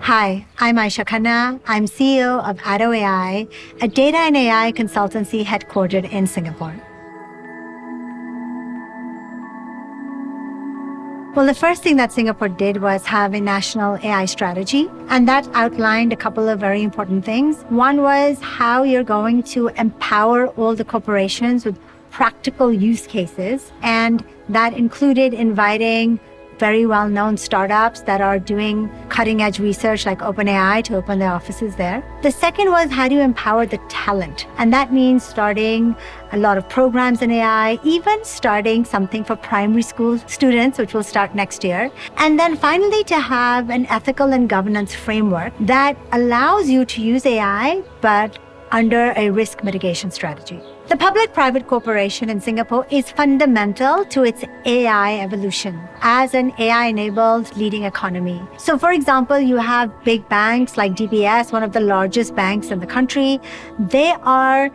Hi, I'm Ayesha Khanna. I'm CEO of Addo AI, a data and AI consultancy headquartered in Singapore. Well, the first thing that Singapore did was have a national AI strategy, and that outlined a couple of very important things. One was how you're going to empower all the corporations with practical use cases, and that included inviting very well-known startups that are doing cutting-edge research like OpenAI to open their offices there. The second was how do you empower the talent? And that means starting a lot of programs in AI, even starting something for primary school students, which will start next year. And then finally, to have an ethical and governance framework that allows you to use AI, but under a risk mitigation strategy. The public-private corporation in Singapore is fundamental to its AI evolution as an AI-enabled leading economy. So for example, you have big banks like DBS, one of the largest banks in the country. They are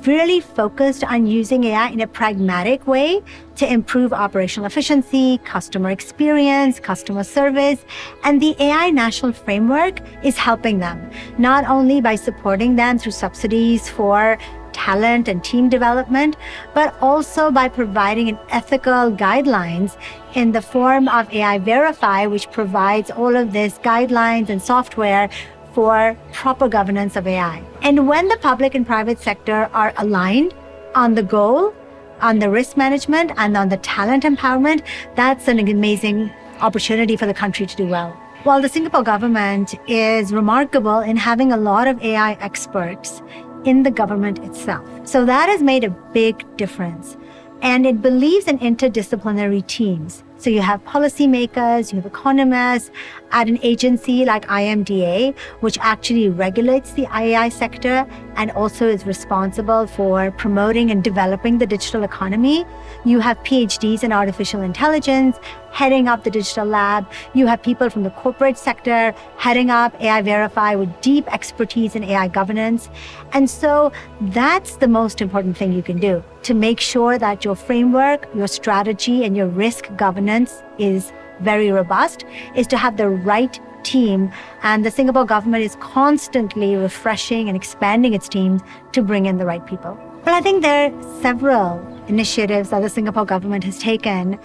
really focused on using AI in a pragmatic way to improve operational efficiency, customer experience, customer service. And the AI national framework is helping them, not only by supporting them through subsidies for talent and team development, but also by providing an ethical guidelines in the form of AI Verify, which provides all of this guidelines and software for proper governance of AI. And when the public and private sector are aligned on the goal, on the risk management, and on the talent empowerment, that's an amazing opportunity for the country to do well. While the Singapore government is remarkable in having a lot of AI experts in the government itself. So that has made a big difference. And it believes in interdisciplinary teams. So you have policymakers, you have economists at an agency like IMDA, which actually regulates the AI sector and also is responsible for promoting and developing the digital economy. You have PhDs in artificial intelligence heading up the digital lab. You have people from the corporate sector heading up AI Verify with deep expertise in AI governance. And so that's the most important thing you can do to make sure that your framework, your strategy, and your risk governance is very robust, is to have the right team. And the Singapore government is constantly refreshing and expanding its teams to bring in the right people. But I think there are several initiatives that the Singapore government has taken.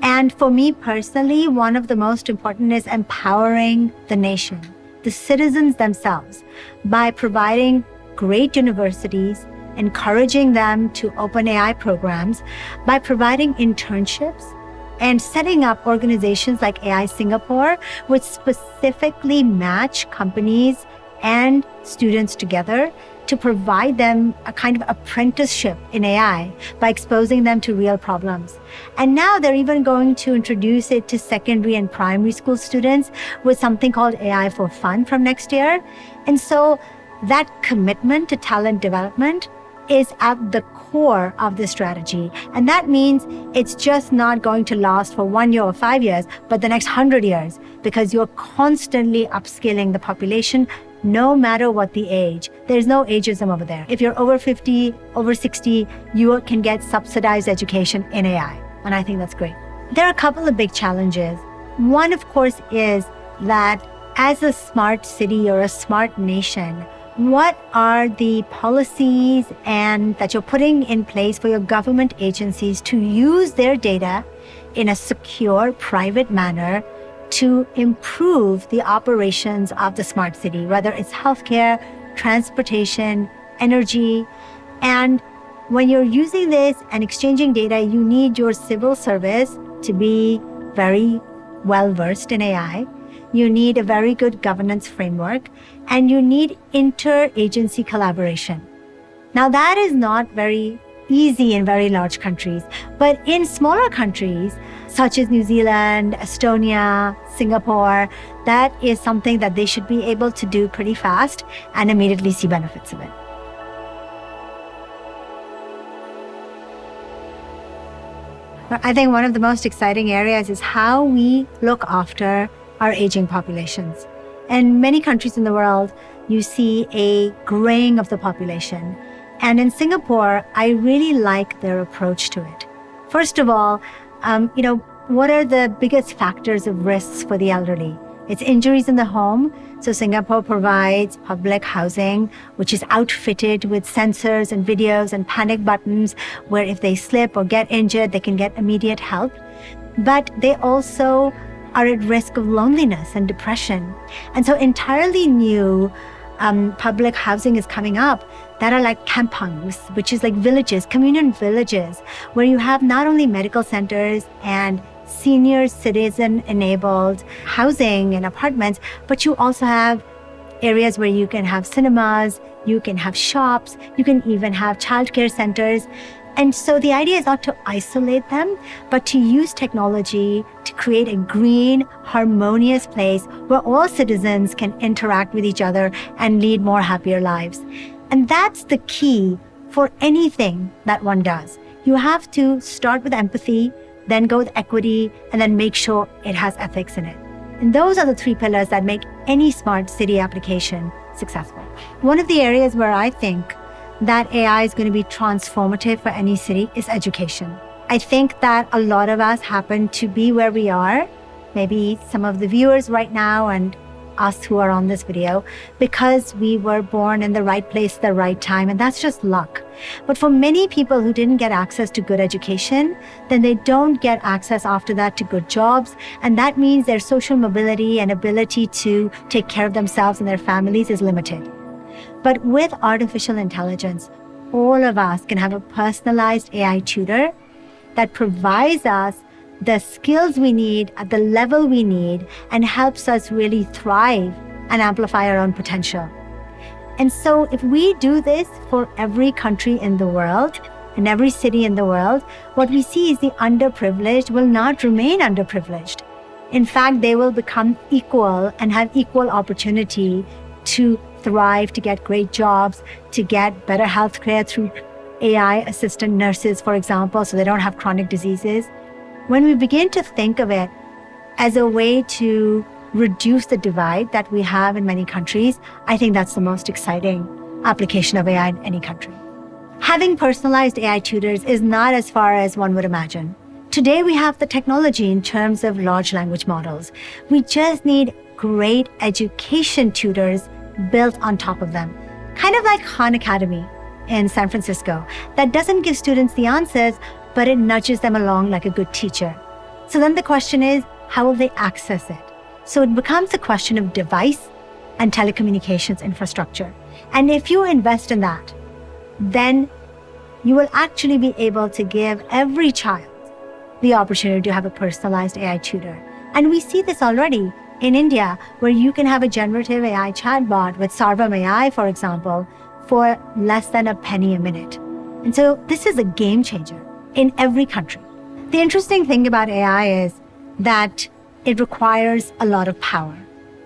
And for me personally, one of the most important is empowering the nation, the citizens themselves, by providing great universities, encouraging them to open AI programs, by providing internships, and setting up organizations like AI Singapore, which specifically match companies and students together to provide them a kind of apprenticeship in AI by exposing them to real problems. And now they're even going to introduce it to secondary and primary school students with something called AI for Fun from next year. And so that commitment to talent development is at the core of the strategy. And that means it's just not going to last for 1 year or 5 years, but the next 100 years, because you're constantly upskilling the population, no matter what the age. There's no ageism over there. If you're over 50, over 60, you can get subsidized education in AI. And I think that's great. There are a couple of big challenges. One, of course, is that as a smart city or a smart nation, what are the policies and that you're putting in place for your government agencies to use their data in a secure, private manner to improve the operations of the smart city, whether it's healthcare, transportation, energy. And when you're using this and exchanging data, you need your civil service to be very well-versed in AI. You need a very good governance framework, and you need inter-agency collaboration. Now, that is not very easy in very large countries, but in smaller countries, such as New Zealand, Estonia, Singapore, that is something that they should be able to do pretty fast and immediately see benefits of it. I think one of the most exciting areas is how we look after our aging populations. In many countries in the world, you see a graying of the population. And in Singapore, I really like their approach to it. First of all, what are the biggest factors of risks for the elderly? It's injuries in the home. So Singapore provides public housing, which is outfitted with sensors and videos and panic buttons, where if they slip or get injured, they can get immediate help. But they also are at risk of loneliness and depression. And so entirely new public housing is coming up that are like kampangs, which is like villages, communal villages, where you have not only medical centers and senior citizen enabled housing and apartments, but you also have areas where you can have cinemas, you can have shops, you can even have childcare centers. And so the idea is not to isolate them, but to use technology to create a green, harmonious place where all citizens can interact with each other and lead more happier lives. And that's the key for anything that one does. You have to start with empathy, then go with equity, and then make sure it has ethics in it. And those are the three pillars that make any smart city application successful. One of the areas where I think that AI is going to be transformative for any city is education. I think that a lot of us happen to be where we are, maybe some of the viewers right now and us who are on this video, because we were born in the right place at the right time, and that's just luck. But for many people who didn't get access to good education, then they don't get access after that to good jobs, and that means their social mobility and ability to take care of themselves and their families is limited. But with artificial intelligence, all of us can have a personalized AI tutor that provides us the skills we need at the level we need and helps us really thrive and amplify our own potential. And so if we do this for every country in the world and every city in the world, what we see is the underprivileged will not remain underprivileged. In fact, they will become equal and have equal opportunity to thrive, to get great jobs, to get better health care through AI assistant nurses, for example, so they don't have chronic diseases. When we begin to think of it as a way to reduce the divide that we have in many countries, I think that's the most exciting application of AI in any country. Having personalized AI tutors is not as far as one would imagine. Today, we have the technology in terms of large language models. We just need great education tutors built on top of them. Kind of like Khan Academy in San Francisco, that doesn't give students the answers, but it nudges them along like a good teacher. So then the question is, how will they access it? So it becomes a question of device and telecommunications infrastructure. And if you invest in that, then you will actually be able to give every child the opportunity to have a personalized AI tutor. And we see this already in India, where you can have a generative AI chatbot with Sarvam AI, for example, for less than a penny a minute. And so this is a game changer in every country. The interesting thing about AI is that it requires a lot of power,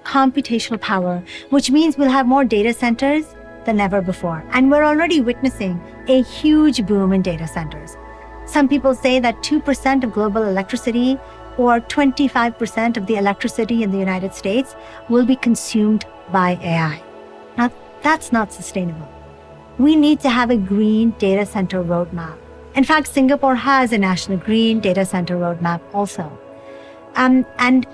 computational power, which means we'll have more data centers than ever before. And we're already witnessing a huge boom in data centers. Some people say that 2% of global electricity or 25% of the electricity in the United States will be consumed by AI. Now, that's not sustainable. We need to have a green data center roadmap. In fact, Singapore has a national green data center roadmap also. And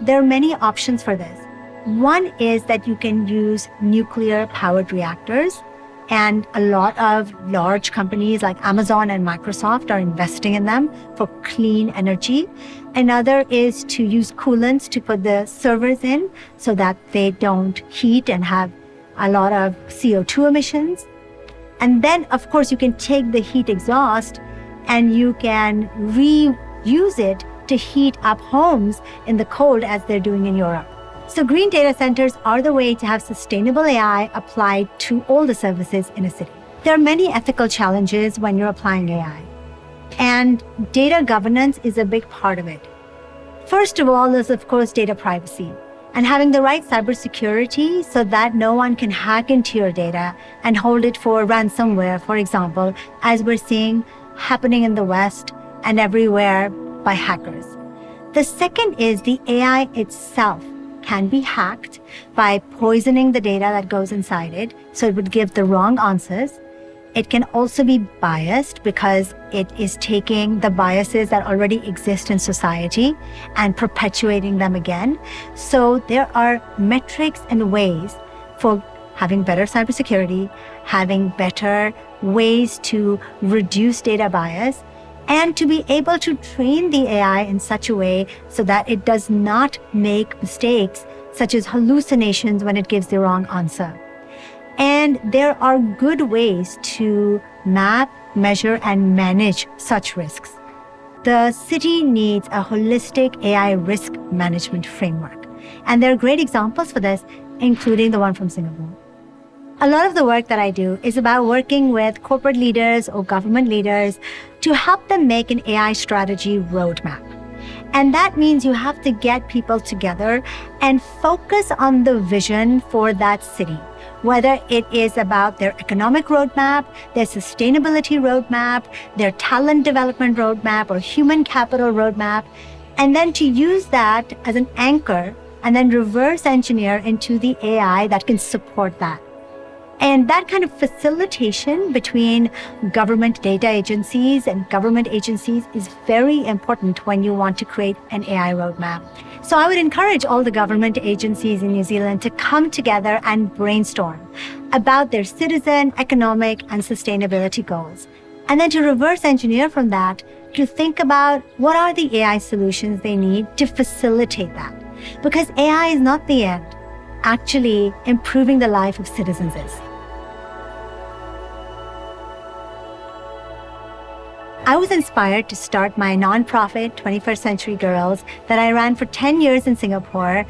there are many options for this. One is that you can use nuclear-powered reactors, and a lot of large companies like Amazon and Microsoft are investing in them for clean energy. Another is to use coolants to put the servers in so that they don't heat and have a lot of CO2 emissions. And then, of course, you can take the heat exhaust and you can reuse it to heat up homes in the cold, as they're doing in Europe. So green data centers are the way to have sustainable AI applied to all the services in a city. There are many ethical challenges when you're applying AI, and data governance is a big part of it. First of all is, of course, data privacy and having the right cybersecurity so that no one can hack into your data and hold it for ransomware, for example, as we're seeing happening in the West and everywhere by hackers. The second is the AI itself can be hacked by poisoning the data that goes inside it, so it would give the wrong answers. It can also be biased because it is taking the biases that already exist in society and perpetuating them again. So there are metrics and ways for having better cybersecurity, having better ways to reduce data bias, and to be able to train the AI in such a way so that it does not make mistakes such as hallucinations when it gives the wrong answer. And there are good ways to map, measure, and manage such risks. The city needs a holistic AI risk management framework. And there are great examples for this, including the one from Singapore. A lot of the work that I do is about working with corporate leaders or government leaders to help them make an AI strategy roadmap. And that means you have to get people together and focus on the vision for that city, whether it is about their economic roadmap, their sustainability roadmap, their talent development roadmap, or human capital roadmap, and then to use that as an anchor and then reverse engineer into the AI that can support that. And that kind of facilitation between government data agencies and government agencies is very important when you want to create an AI roadmap. So I would encourage all the government agencies in New Zealand to come together and brainstorm about their citizen, economic, and sustainability goals. And then to reverse engineer from that, to think about what are the AI solutions they need to facilitate that. Because AI is not the end. Actually, improving the life of citizens is. I was inspired to start my nonprofit, 21st Century Girls, that I ran for 10 years in Singapore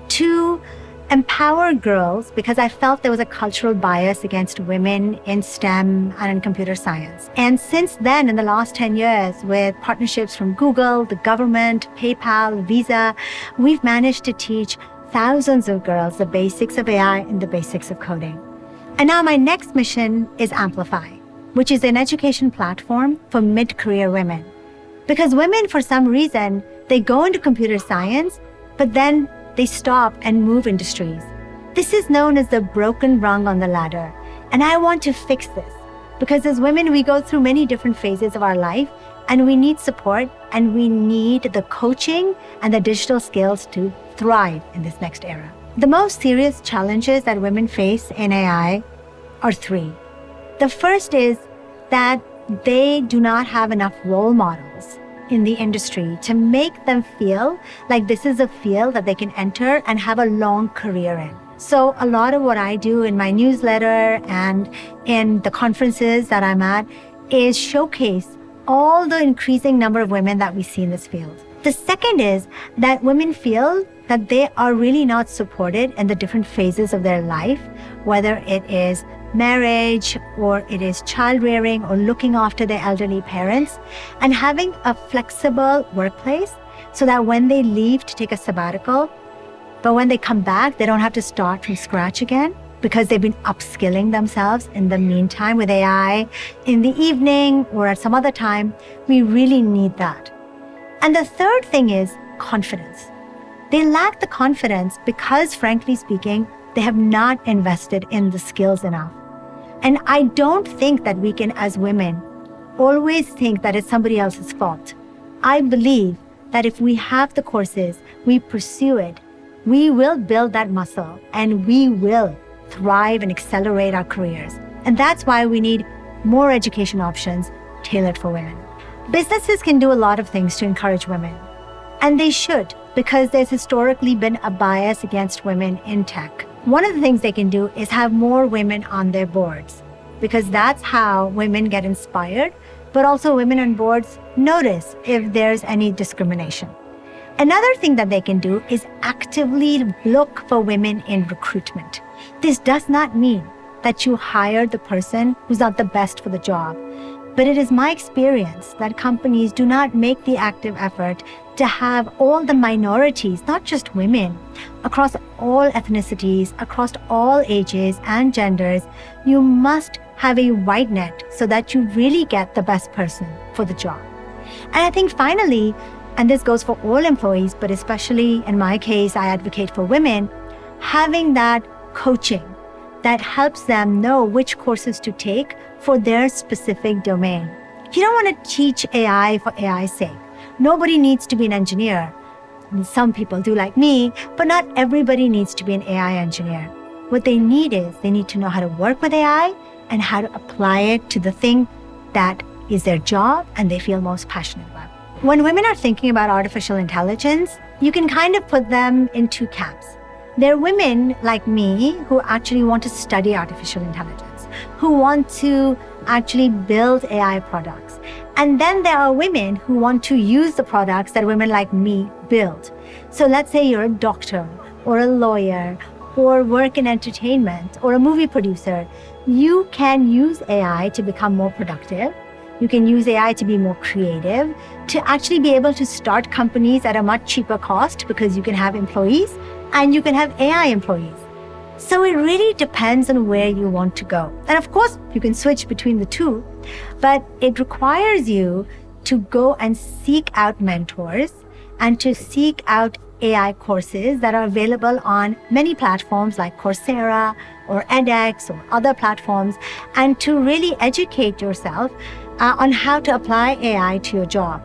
to empower girls because I felt there was a cultural bias against women in STEM and in computer science. And since then, in the last 10 years, with partnerships from Google, the government, PayPal, Visa, we've managed to teach thousands of girls the basics of AI and the basics of coding. And now my next mission is Amplify, which is an education platform for mid-career women. Because women, for some reason, they go into computer science, but then they stop and move industries. This is known as the broken rung on the ladder. And I want to fix this because as women, we go through many different phases of our life and we need support and we need the coaching and the digital skills to thrive in this next era. The most serious challenges that women face in AI are three. The first is that they do not have enough role models in the industry to make them feel like this is a field that they can enter and have a long career in. So a lot of what I do in my newsletter and in the conferences that I'm at is showcase all the increasing number of women that we see in this field. The second is that women feel that they are really not supported in the different phases of their life, whether it is marriage or it is child rearing or looking after their elderly parents, and having a flexible workplace so that when they leave to take a sabbatical, but when they come back, they don't have to start from scratch again because they've been upskilling themselves in the meantime with AI in the evening or at some other time. We really need that. And the third thing is confidence. They lack the confidence because, frankly speaking, they have not invested in the skills enough. And I don't think that we can, as women, always think that it's somebody else's fault. I believe that if we have the courses, we pursue it, we will build that muscle and we will thrive and accelerate our careers. And that's why we need more education options tailored for women. Businesses can do a lot of things to encourage women, and they should, because there's historically been a bias against women in tech. One of the things they can do is have more women on their boards, because that's how women get inspired, but also women on boards notice if there's any discrimination. Another thing that they can do is actively look for women in recruitment. This does not mean that you hire the person who's not the best for the job, but it is my experience that companies do not make the active effort to have all the minorities, not just women, across all ethnicities, across all ages and genders. You must have a wide net so that you really get the best person for the job. And I think finally, and this goes for all employees, but especially in my case, I advocate for women, having that coaching that helps them know which courses to take for their specific domain. You don't want to teach AI for AI's sake. Nobody needs to be an engineer. Some people do like me, but not everybody needs to be an AI engineer. What they need to know how to work with AI and how to apply it to the thing that is their job and they feel most passionate about. When women are thinking about artificial intelligence, you can kind of put them in two camps. There are women like me who actually want to study artificial intelligence, who want to actually build AI products. And then there are women who want to use the products that women like me build. So let's say you're a doctor or a lawyer or work in entertainment or a movie producer. You can use AI to become more productive. You can use AI to be more creative, to actually be able to start companies at a much cheaper cost because you can have employees and you can have AI employees. So it really depends on where you want to go. And of course, you can switch between the two, but it requires you to go and seek out mentors and to seek out AI courses that are available on many platforms like Coursera or edX or other platforms, and to really educate yourself on how to apply AI to your job.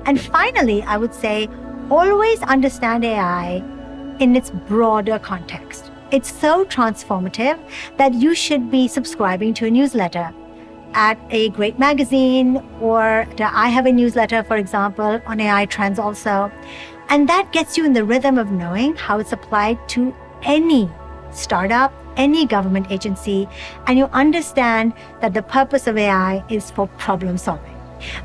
And finally, I would say, always understand AI in its broader context. It's so transformative that you should be subscribing to a newsletter at a great magazine, or I have a newsletter, for example, on AI trends also. And that gets you in the rhythm of knowing how it's applied to any startup, any government agency, and you understand that the purpose of AI is for problem solving.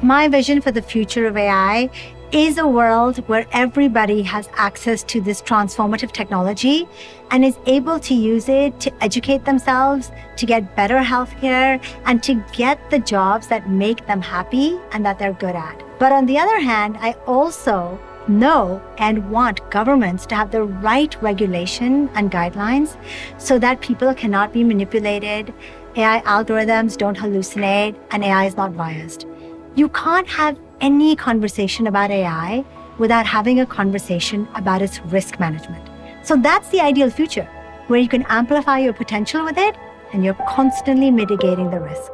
My vision for the future of AI is a world where everybody has access to this transformative technology and is able to use it to educate themselves, to get better healthcare, and to get the jobs that make them happy and that they're good at. But on the other hand, I also know and want governments to have the right regulation and guidelines so that people cannot be manipulated, AI algorithms don't hallucinate, and AI is not biased. You can't have any conversation about AI without having a conversation about its risk management. So that's the ideal future, where you can amplify your potential with it and you're constantly mitigating the risk.